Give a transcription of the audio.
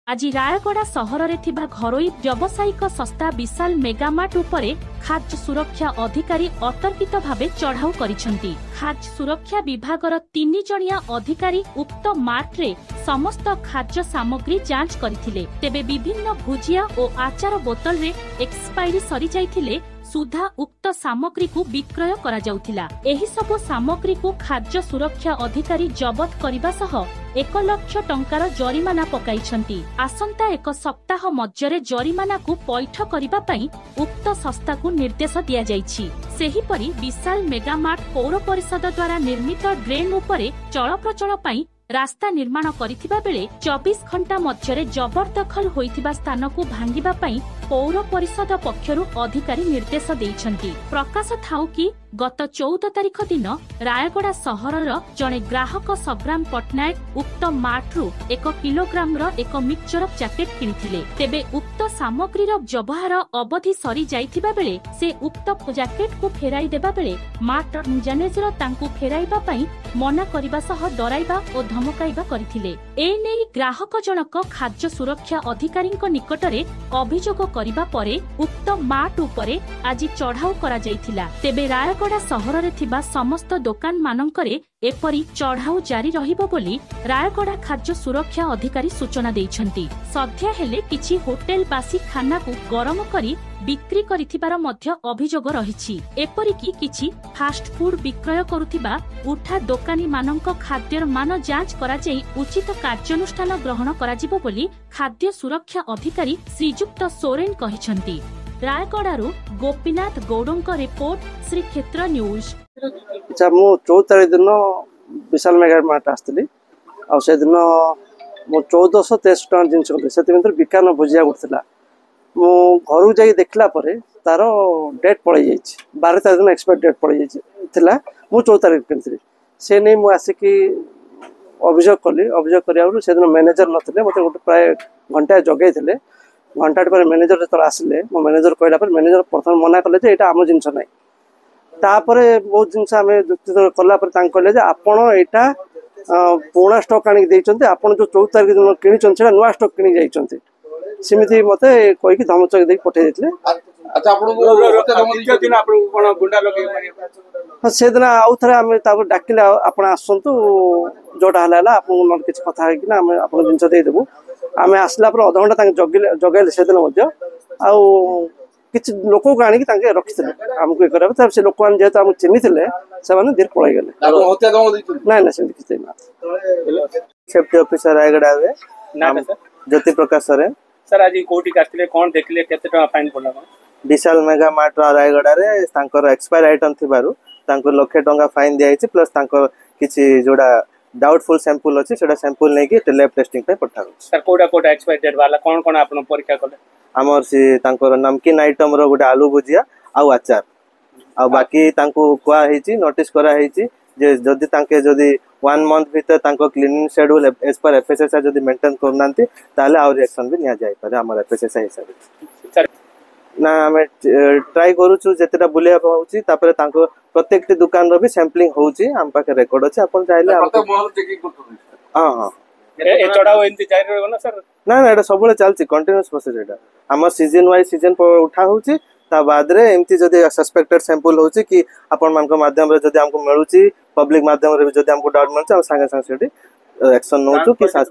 आज रायगड़ा सहर में घरोई व्यावसायिक संस्था विशाल मेगामार्ट उपरे खाद्य सुरक्षा अधिकारी अतर्कित भावे चढ़ाऊ करिसेंती। खाद्य सुरक्षा विभागर 3 जणिया अधिकारी उक्त मार्ट रे समस्त खाद्य सामग्री जांच करथिले। तेबे विभिन्न भुजिया और आचार बोतल रे एक्सपायरी सरी जाइथिले सुधा उक्त सामग्री को विक्रय करा जाउथिला। एही सब सामग्री को खाद्य सुरक्षा अधिकारी जबत करिबा सह 1 लाख टंकार जरिमाना पकाइछंती। आसंता 1 सप्ताह मध्यरे जरिमाना को पैठ करिबा पई उक्त संस्था को निर्देश दिया जाइछि। सेहीपरि विशाल मेगामार्ट पौर परिषद द्वारा निर्मित ड्रेन उपरे चलप्रचल पई रास्ता निर्माण करिथिबा बेले 24 घंटा मध्यरे जबरदखल होइथिबा स्थान को भांगिबा पई पौर परिषद पक्षरु अधिकारी निर्देश देइछंती। प्रकाश थाउ कि गत 14 तारिख दिन रायगड़ा सहरर जणे ग्राहक संग्राम पटनायक उक्त मार्टरू 1 किलोग्राम एक मिक्सचर जैकेट किनिथिले। तेबे उक्त सामग्रीर व्यवहार अवधि सरी जाइथिबा बेले से उक्त जैकेट को फेराई देबा बेले मार्ट मैनेजर तांकु फेराइबा पई मना करिबा सह डराइबा और धमकाइबा करथिले। एने ग्राहक जनक खाद्य सुरक्षा अधिकारी निकटरे अभियोग करिबा परे उक्त मार्ट उपरे आज चढ़ाऊ करा जाइथिला। तेबे रायगड़ा सहर रे थिबा समस्त दुकान मानकरे एपरी चढ़ाऊ जारी रहिबो बोली रायगड़ा खाद्य सुरक्षा अधिकारी सूचना दैछंती। सध्या हेले किछि होटेल बासी खाना को गरम करी बिक्री करिथिबार मध्य अभियोग रहिछि। एपरिकी किछि फास्ट फूड विक्रय करुथिबा उठा दोकानी मानक खाद्यर मान जांच करा जाई उचित कार्यानुष्ठान ग्रहण कराजिबो बोली खाद्य सुरक्षा अधिकारी श्रीजुक्त सोरेन कहिछंती। रायगड़ारू गोपीनाथ गौड़ों रिपोर्ट श्री क्षेत्र न्यूज। अच्छा मु 14 तारिख दिन विशाल मेगामार्ट आसली आ से दिन मो 1463 टका जिनस कले से विकान भुजिया उठला। मु घर जाई देखला परे तार डेट पड़े जाई 12 तारिख दिन एक्सपायर डेट पड़े जाई मु 14 तारिख किनथि से नहीं मु आसिकी अभियोग कली। अभियोग करिया से दिन मैनेजर नथिले मते गोटे प्राय घंटा जगै थिले। घंटा पर मैनेजर जो आसिले मो मैनेजर कहला पर मैनेजर प्रथम मना कले जे एटा आम जिनस नै। तापर बहुत जिनस आम जुक्ति कला कहले जे आपण एटा पुराना स्टॉक आनी देइचंते आपण जो 14 तारिख दिन किनिचन सेटा नुआ स्टॉक किनि जाइचंते सिमिति मते कोइ कि धमचक दे पठे देथिले। अच्छा आपण द्वितीय दिन आपण कोन गुंडा लगे हां से दिन आउ थरे हम तापर डाकिले आपण आसंतु जोटा हला आपण न किछ कथा है कि ना हम आपण जिनस दे देबु। आम आसला पर आधा घंटा तांके जगैले से दिन मध्य आउ किछ लोक को आनी तांके रखिथिले हमको ए करबे तब से लोक आन जेत हम चिन्हिथिले से माने धीर पळाई गेले। हत्या दम दैथिले ना ना से किछ ना। सेफ्टी ऑफिसर रायगड़ा वे नाम sir Jyoti Prakash sir. Sir आज कोठी कास्तिले कोन देखले केते टका फाइन पडला? विशाल मेगा मार्ट रायगड़ा रे तांकर एक्सपायर आइटम थिबारु तांको लाख टका फाइन दियाइछि प्लस तांकर किछि जोडा डाउटफुल सैंपल अछि सेडा सैंपल नै कि लैब टेस्टिंग पे पठाउ। सर कोडा एक्सपायर डेट वाला कोन कोन आपन परीक्षा करले? हमर से तांकर नमकीन आइटम रो गोटे आलू भुजिया आ आचार आ बाकी तांको कोआ हेछि नोटिस करा हेछि जे जदी तांके जदी 1 मंथ भीतर तांको cleaning schedule as per FSSAI जदी मेंटेन करनांती ताले और रिएक्शन भी निया जाय पारे हमर एफएसएसआई हिसाब ना हमें ट्राई करूछु जेतेटा बुलिया होउची तापर तांको प्रत्येक दुकान रो भी सैंपलिंग होउची हम पाके रिकॉर्ड अछि अपन चाहिले हम हां हां ए चढ़ाओ एंती जारी रहबो ना सर? ना ना एटा सबले चलची कंटीन्यूअस प्रोसेस एटा हम सीजन वाइज सीजन पर उठा होउची ता बाद रे एमती जदी सस्पेक्टेड सैंपल होउची कि अपन मान को माध्यम रे जदी हमको मिलुची पब्लिक माध्यम रे जदी हमको डाउट मिलुची हम संगे संगे सेठी एक्शन नोचू कि